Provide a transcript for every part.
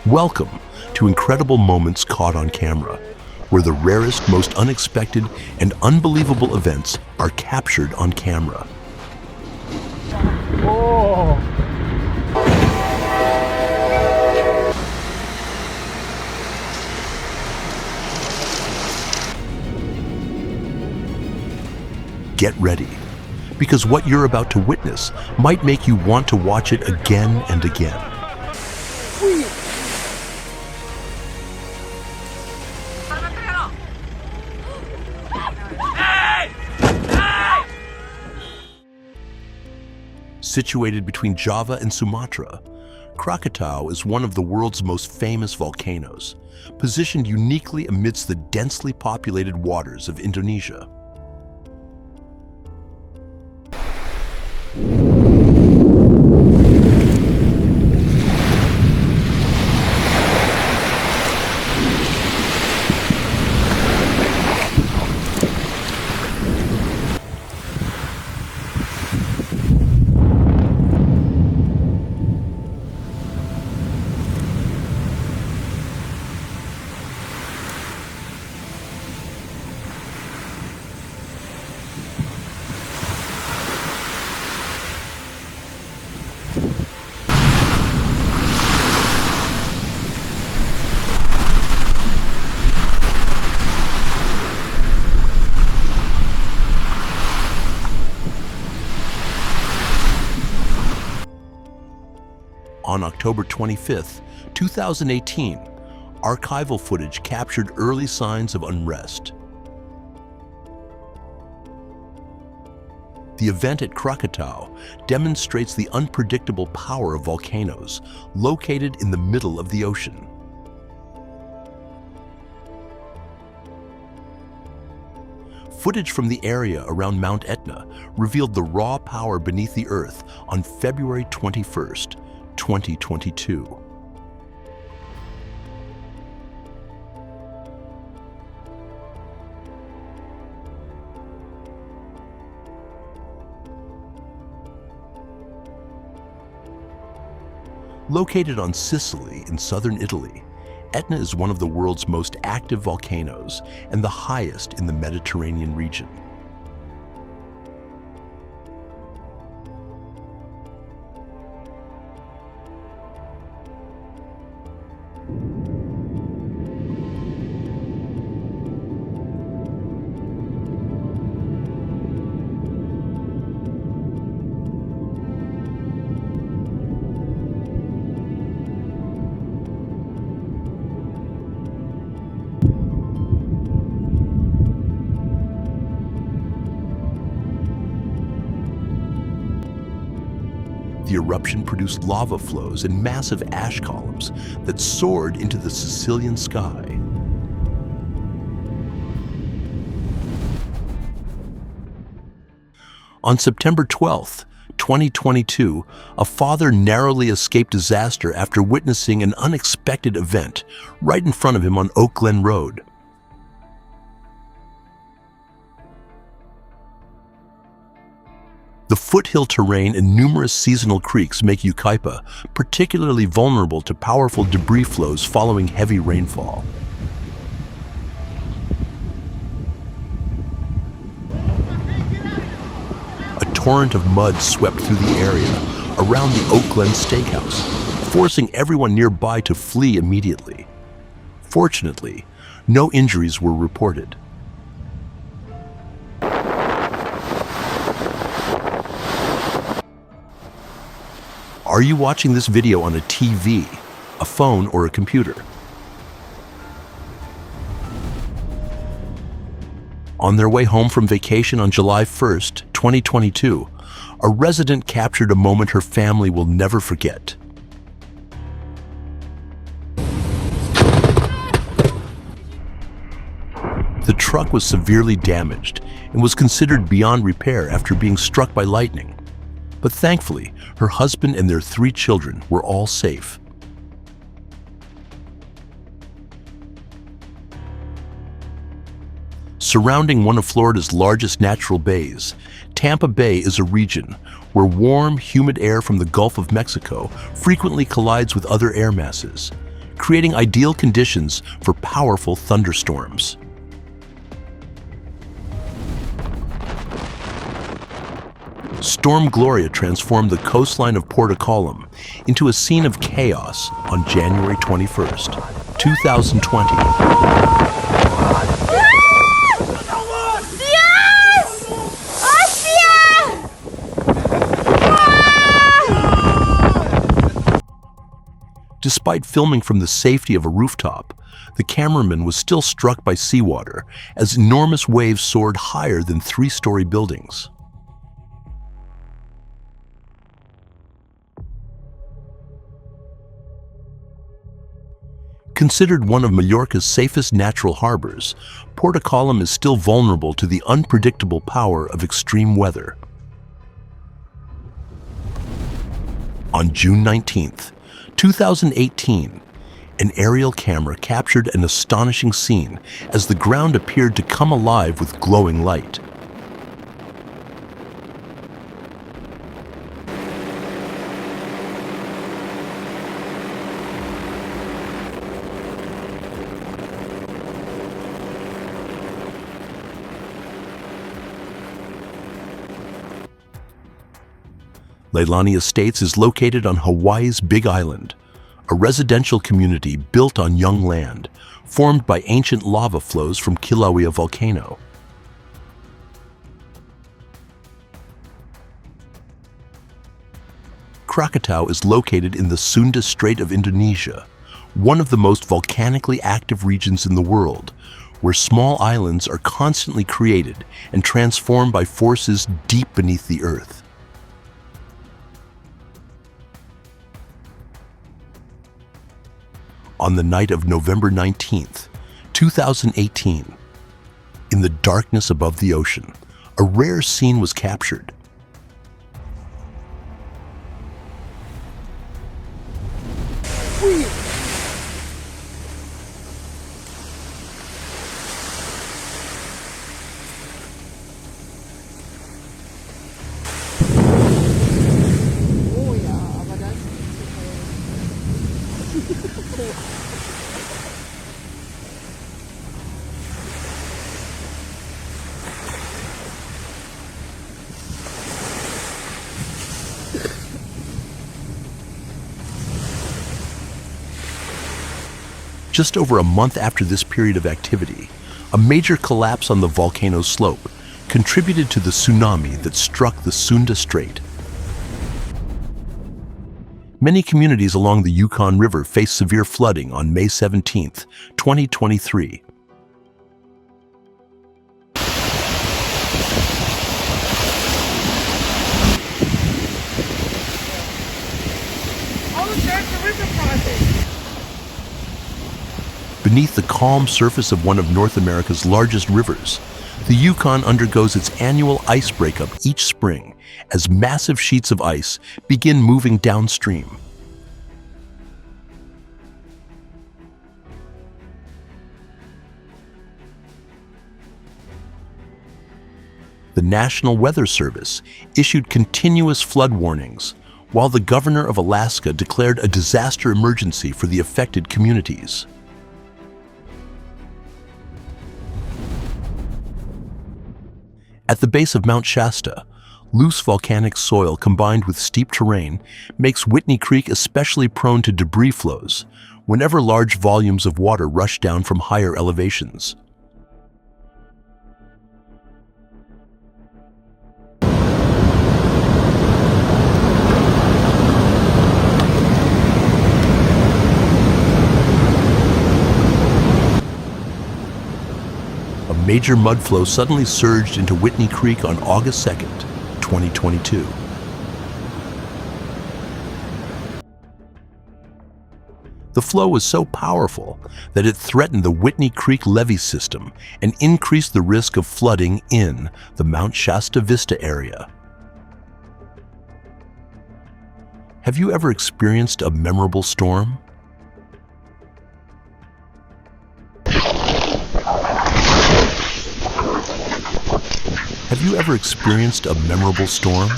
Welcome to Incredible Moments Caught on Camera, where the rarest, most unexpected, and unbelievable events are captured on camera. Get ready, because what you're about to witness might make you want to watch it again and again. Situated between Java and Sumatra, Krakatau is one of the world's most famous volcanoes, positioned uniquely amidst the densely populated waters of Indonesia. On October 25, 2018, archival footage captured early signs of unrest. The event at Krakatau demonstrates the unpredictable power of volcanoes located in the middle of the ocean. Footage from the area around Mount Etna revealed the raw power beneath the earth on February 21st, 2022. Located on Sicily in southern Italy, Etna is one of the world's most active volcanoes and the highest in the Mediterranean region. The eruption produced lava flows and massive ash columns that soared into the Sicilian sky. On September 12, 2022, a father narrowly escaped disaster after witnessing an unexpected event right in front of him on Oak Glen Road. The foothill terrain and numerous seasonal creeks make Yucaipa particularly vulnerable to powerful debris flows following heavy rainfall. A torrent of mud swept through the area around the Oak Glen Steakhouse, forcing everyone nearby to flee immediately. Fortunately, no injuries were reported. Are you watching this video on a TV, a phone, or a computer? On their way home from vacation on July 1st, 2022, a resident captured a moment her family will never forget. The truck was severely damaged and was considered beyond repair after being struck by lightning. But thankfully, her husband and their 3 children were all safe. Surrounding one of Florida's largest natural bays, Tampa Bay is a region where warm, humid air from the Gulf of Mexico frequently collides with other air masses, creating ideal conditions for powerful thunderstorms. Storm Gloria transformed the coastline of Portocolum into a scene of chaos on January 21st, 2020. Despite filming from the safety of a rooftop, the cameraman was still struck by seawater as enormous waves soared higher than three-story buildings. Considered one of Mallorca's safest natural harbors, Portocolum is still vulnerable to the unpredictable power of extreme weather. On June 19th, 2018, an aerial camera captured an astonishing scene as the ground appeared to come alive with glowing light. Leilani Estates is located on Hawaii's Big Island, a residential community built on young land, formed by ancient lava flows from Kilauea volcano. Krakatau is located in the Sunda Strait of Indonesia, one of the most volcanically active regions in the world, where small islands are constantly created and transformed by forces deep beneath the earth. On the night of November 19th, 2018, in the darkness above the ocean, a rare scene was captured. Just over a month after this period of activity, a major collapse on the volcano's slope contributed to the tsunami that struck the Sunda Strait. Many communities along the Yukon River faced severe flooding on May 17, 2023. Beneath the calm surface of one of North America's largest rivers, the Yukon undergoes its annual ice breakup each spring as massive sheets of ice begin moving downstream. The National Weather Service issued continuous flood warnings, while the governor of Alaska declared a disaster emergency for the affected communities. At the base of Mount Shasta, loose volcanic soil combined with steep terrain makes Whitney Creek especially prone to debris flows whenever large volumes of water rush down from higher elevations. A major mudflow suddenly surged into Whitney Creek on August 2nd, 2022. The flow was so powerful that it threatened the Whitney Creek levee system and increased the risk of flooding in the Mount Shasta Vista area. Have you ever experienced a memorable storm? Have you ever experienced a memorable storm?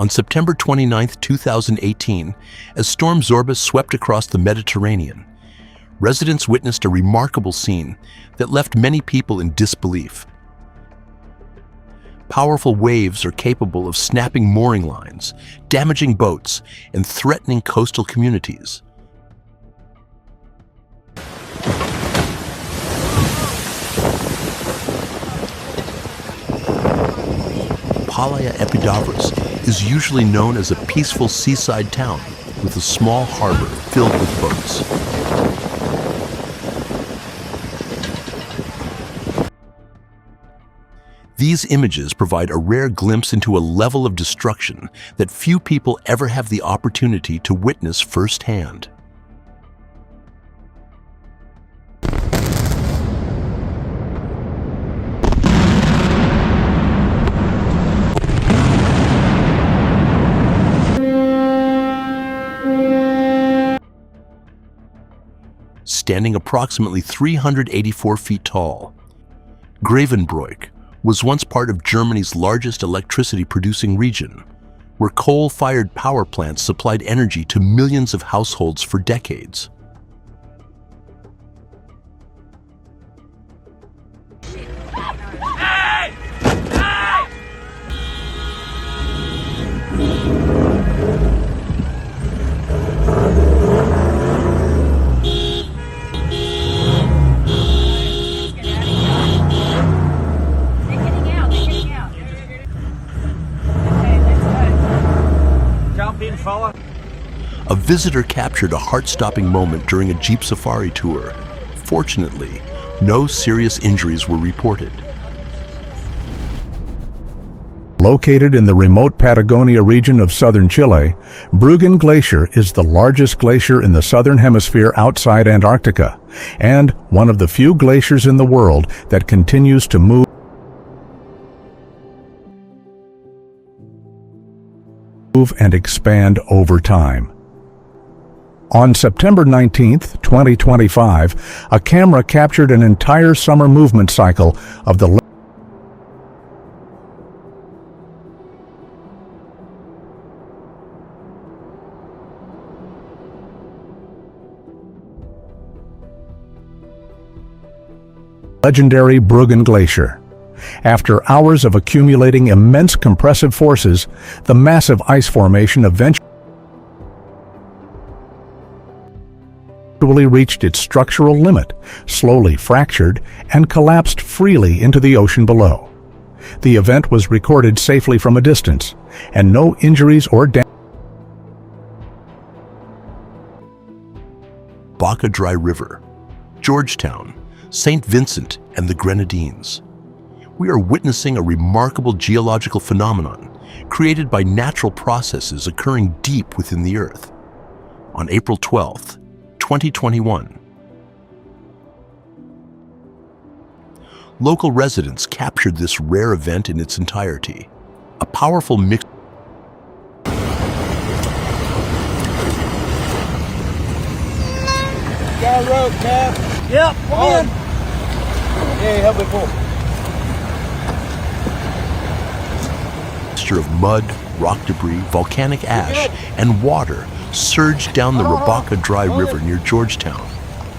On September 29, 2018, as Storm Zorba swept across the Mediterranean, residents witnessed a remarkable scene that left many people in disbelief. Powerful waves are capable of snapping mooring lines, damaging boats, and threatening coastal communities. Palaya Epidavros is usually known as a peaceful seaside town with a small harbor filled with boats. These images provide a rare glimpse into a level of destruction that few people ever have the opportunity to witness firsthand. Standing approximately 384 feet tall, Grevenbroich was once part of Germany's largest electricity-producing region, where coal-fired power plants supplied energy to millions of households for decades. A visitor captured a heart-stopping moment during a Jeep safari tour. Fortunately, no serious injuries were reported. Located in the remote Patagonia region of southern Chile, Bruggen Glacier is the largest glacier in the southern hemisphere outside Antarctica, and one of the few glaciers in the world that continues to move and expand over time. On September 19, 2025, a camera captured an entire summer movement cycle of the legendary Bruggen Glacier. After hours of accumulating immense compressive forces, the massive ice formation eventually reached its structural limit, slowly fractured, and collapsed freely into the ocean below. The event was recorded safely from a distance, and no injuries or damage. Baca Dry River, Georgetown, St. Vincent, and the Grenadines. We are witnessing a remarkable geological phenomenon created by natural processes occurring deep within the Earth. On April 12, 2021, local residents captured this rare event in its entirety. A powerful mix. Got a rope, Cap. Yep, come in. Hey, help me pull. Of mud, rock debris, volcanic ash, and water surged down the Baca Dry River near Georgetown.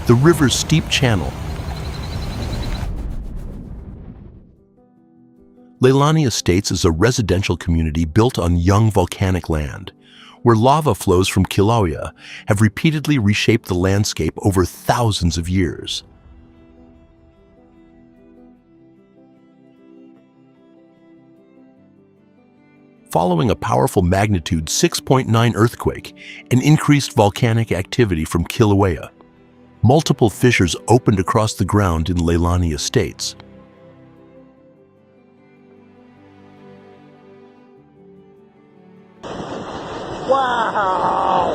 The river's steep channel. Leilani Estates is a residential community built on young volcanic land, where lava flows from Kilauea have repeatedly reshaped the landscape over thousands of years. Following a powerful magnitude 6.9 earthquake and increased volcanic activity from Kilauea, multiple fissures opened across the ground in Leilani Estates. Wow!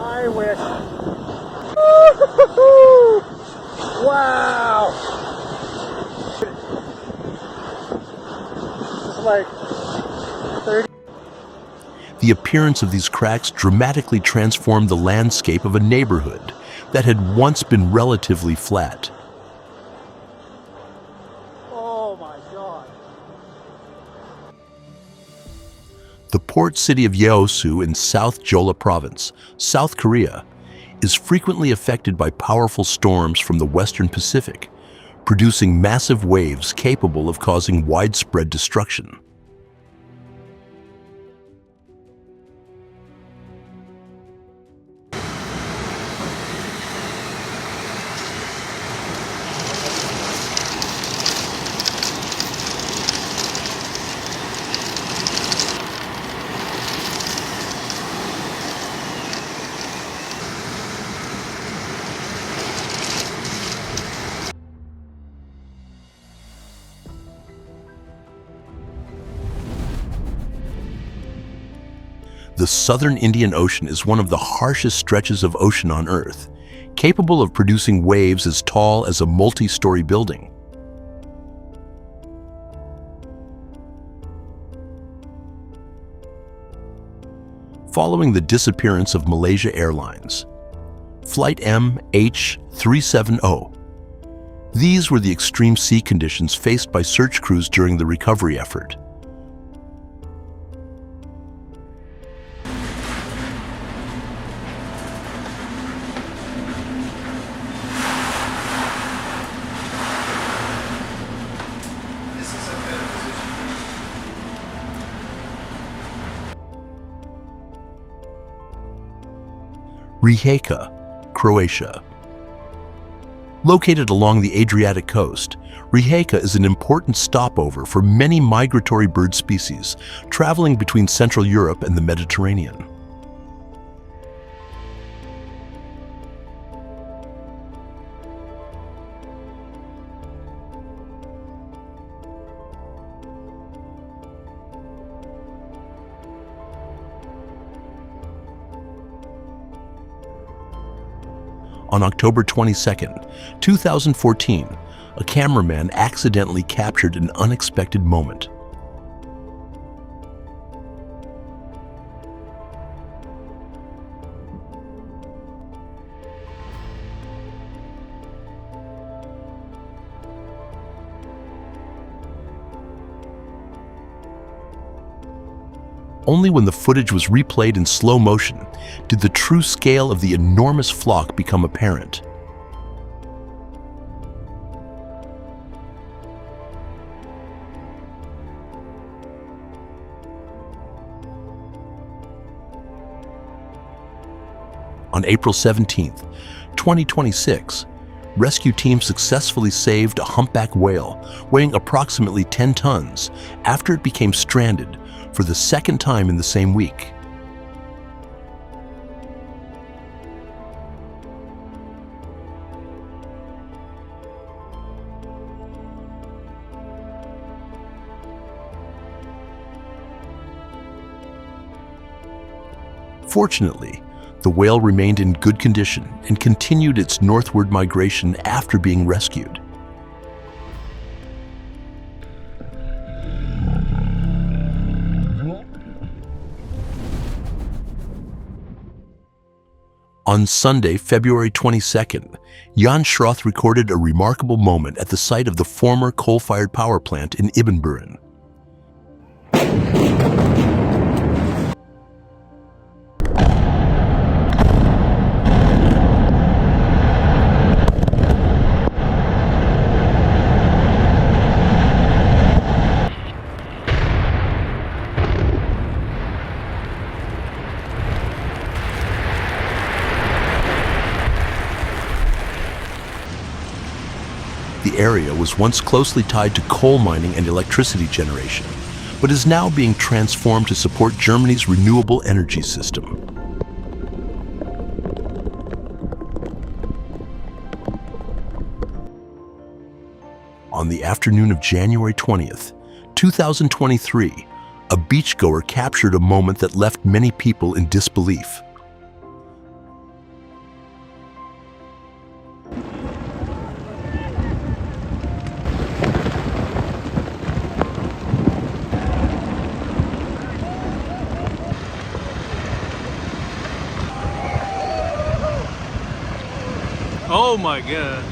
I wish. Wow! It's like 30. The appearance of these cracks dramatically transformed the landscape of a neighborhood that had once been relatively flat. Oh my God! The port city of Yeosu in South Jeolla Province, South Korea, is frequently affected by powerful storms from the Western Pacific, producing massive waves capable of causing widespread destruction. The southern Indian Ocean is one of the harshest stretches of ocean on Earth, capable of producing waves as tall as a multi-story building. Following the disappearance of Malaysia Airlines, Flight MH370, these were the extreme sea conditions faced by search crews during the recovery effort. Rijeka, Croatia. Located along the Adriatic coast, Rijeka is an important stopover for many migratory bird species traveling between Central Europe and the Mediterranean. On October 22, 2014, a cameraman accidentally captured an unexpected moment. Only when the footage was replayed in slow motion did the true scale of the enormous flock become apparent. On April 17, 2026, rescue teams successfully saved a humpback whale weighing approximately 10 tons after it became stranded for the second time in the same week. Fortunately, the whale remained in good condition and continued its northward migration after being rescued. On Sunday, February 22nd, Jan Schroth recorded a remarkable moment at the site of the former coal-fired power plant in Ibbenburen. The area was once closely tied to coal mining and electricity generation, but is now being transformed to support Germany's renewable energy system. On the afternoon of January 20th, 2023, a beachgoer captured a moment that left many people in disbelief. Oh my God.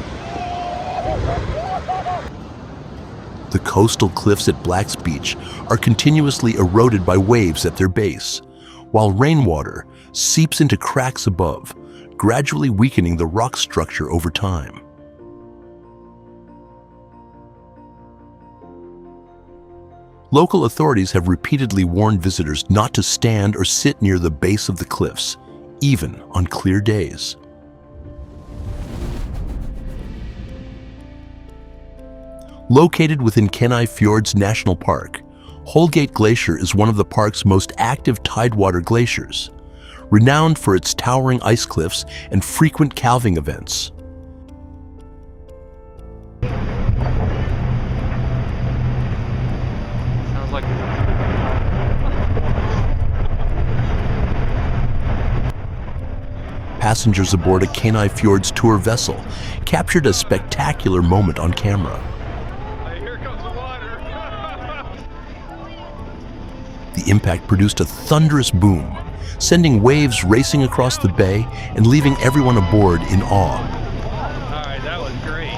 The coastal cliffs at Black's Beach are continuously eroded by waves at their base, while rainwater seeps into cracks above, gradually weakening the rock structure over time. Local authorities have repeatedly warned visitors not to stand or sit near the base of the cliffs, even on clear days. Located within Kenai Fjords National Park, Holgate Glacier is one of the park's most active tidewater glaciers, renowned for its towering ice cliffs and frequent calving events. Sounds like Passengers aboard a Kenai Fjords tour vessel captured a spectacular moment on camera. here comes the water. The impact produced a thunderous boom, sending waves racing across the bay and leaving everyone aboard in awe. All right, that was great.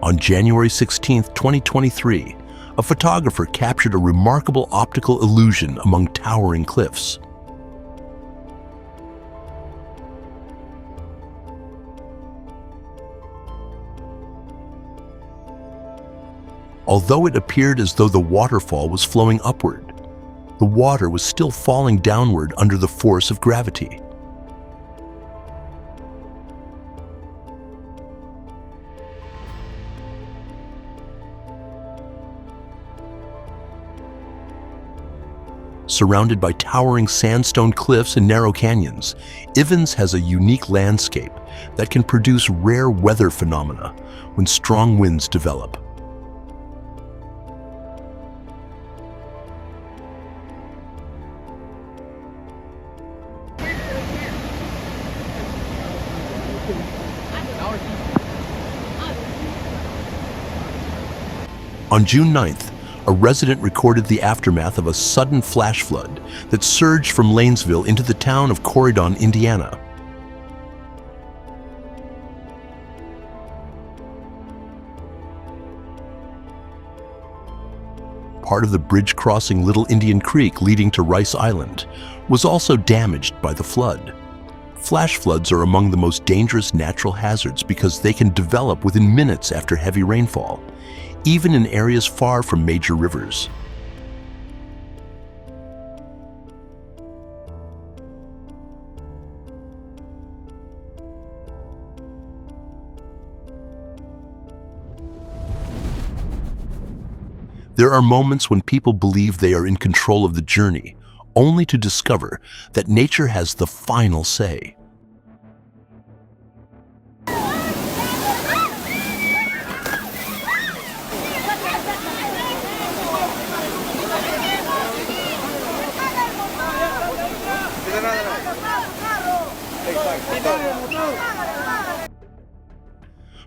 On January 16, 2023, a photographer captured a remarkable optical illusion among towering cliffs. Although it appeared as though the waterfall was flowing upward, the water was still falling downward under the force of gravity. Surrounded by towering sandstone cliffs and narrow canyons, Ivins has a unique landscape that can produce rare weather phenomena when strong winds develop. On June 9th, a resident recorded the aftermath of a sudden flash flood that surged from Lanesville into the town of Corydon, Indiana. Part of the bridge crossing Little Indian Creek leading to Rice Island was also damaged by the flood. Flash floods are among the most dangerous natural hazards because they can develop within minutes after heavy rainfall, even in areas far from major rivers. There are moments when people believe they are in control of the journey, only to discover that nature has the final say.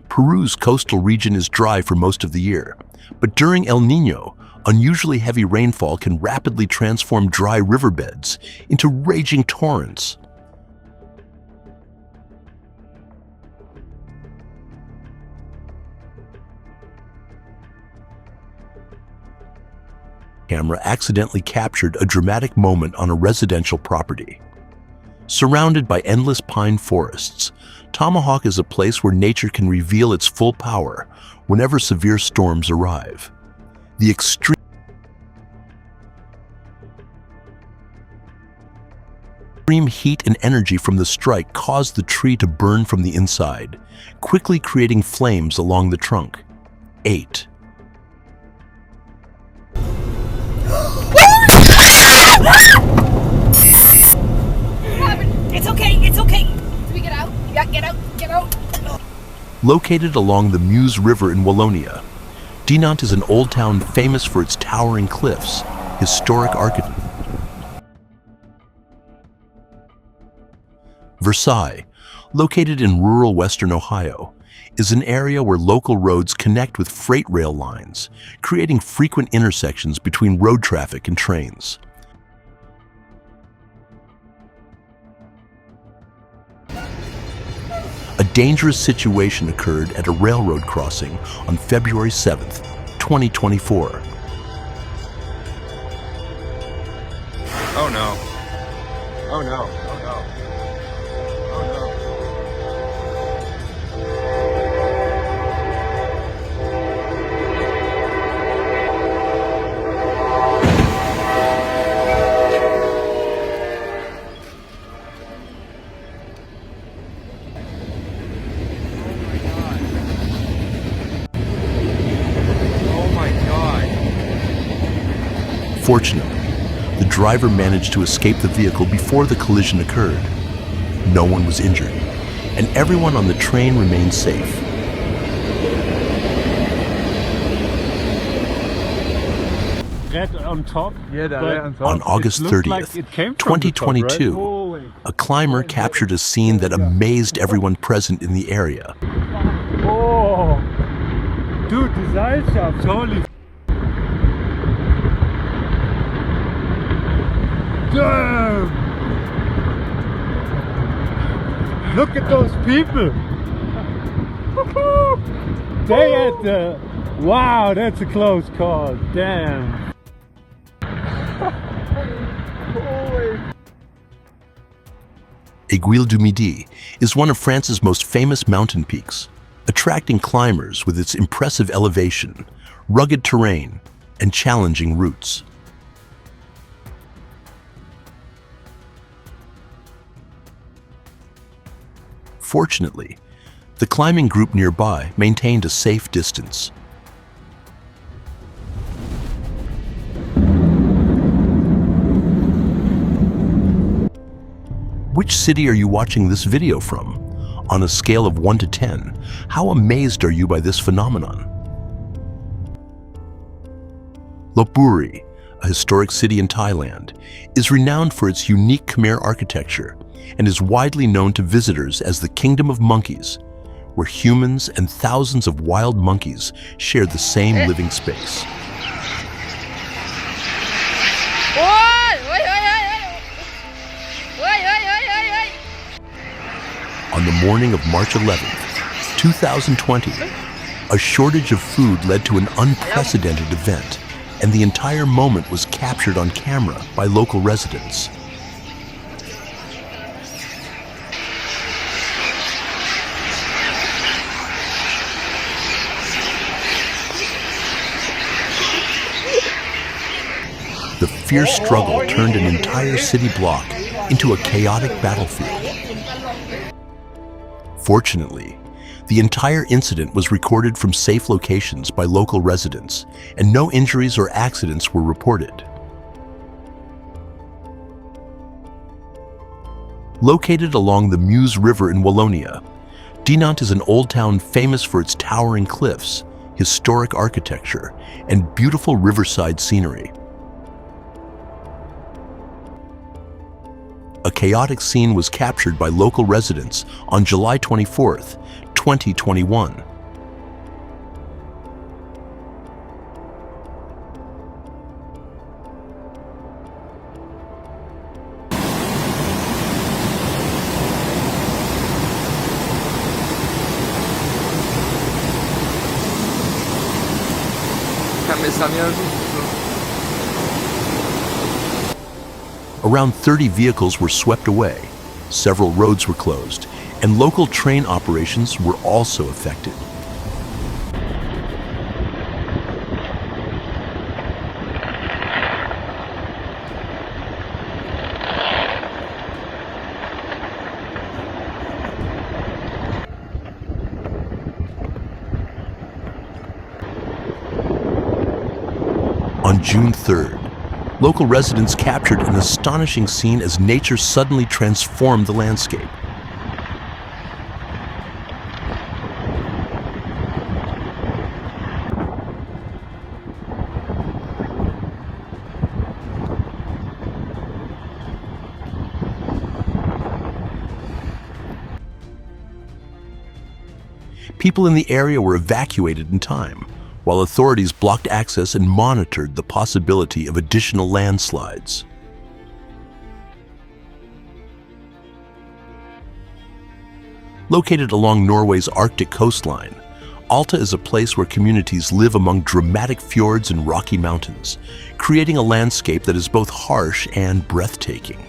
Peru's coastal region is dry for most of the year, but during El Niño, unusually heavy rainfall can rapidly transform dry riverbeds into raging torrents. Camera accidentally captured a dramatic moment on a residential property. Surrounded by endless pine forests, Tomahawk is a place where nature can reveal its full power whenever severe storms arrive. The extreme heat and energy from the strike caused the tree to burn from the inside, quickly creating flames along the trunk. 8. It's okay, it's okay. Can we get out? Yeah, get out, get out. Located along the Meuse River in Wallonia, Dinant is an old town famous for its towering cliffs, historic architecture. Versailles, Located in rural western Ohio, is an area where local roads connect with freight rail lines, creating frequent intersections between road traffic and trains. A dangerous situation occurred at a railroad crossing on February 7th, 2024. Oh no. Oh no. Oh no. Oh my god. Fortunately, the driver managed to escape the vehicle before the collision occurred. No one was injured, and everyone on the train remained safe. Red on top. Yeah, that but red on top. On August it looked 30th, like it came from the top, 2022, right? Holy. a climber captured a scene that amazed everyone present in the area. Oh, dude, the Seilschafts, holy. Damn! Look at those people! They had the. Wow, that's a close call. Damn. Aiguille du Midi is one of France's most famous mountain peaks, attracting climbers with its impressive elevation, rugged terrain, and challenging routes. Fortunately, the climbing group nearby maintained a safe distance. Which city are you watching this video from? On a scale of 1 to 10, how amazed are you by this phenomenon? Lopburi, a historic city in Thailand, is renowned for its unique Khmer architecture and is widely known to visitors as the Kingdom of Monkeys, where humans and thousands of wild monkeys share the same living space. On the morning of March 11th, 2020, a shortage of food led to an unprecedented event, and the entire moment was captured on camera by local residents. The fierce struggle turned an entire city block into a chaotic battlefield. Fortunately, the entire incident was recorded from safe locations by local residents, and no injuries or accidents were reported. Located along the Meuse River in Wallonia, Dinant is an old town famous for its towering cliffs, historic architecture, and beautiful riverside scenery. A chaotic scene was captured by local residents on July 24th, 2021. Around 30 vehicles were swept away, several roads were closed, and local train operations were also affected. On June 3rd, local residents captured an astonishing scene as nature suddenly transformed the landscape. People in the area were evacuated in time, while authorities blocked access and monitored the possibility of additional landslides. Located along Norway's Arctic coastline, Alta is a place where communities live among dramatic fjords and rocky mountains, creating a landscape that is both harsh and breathtaking.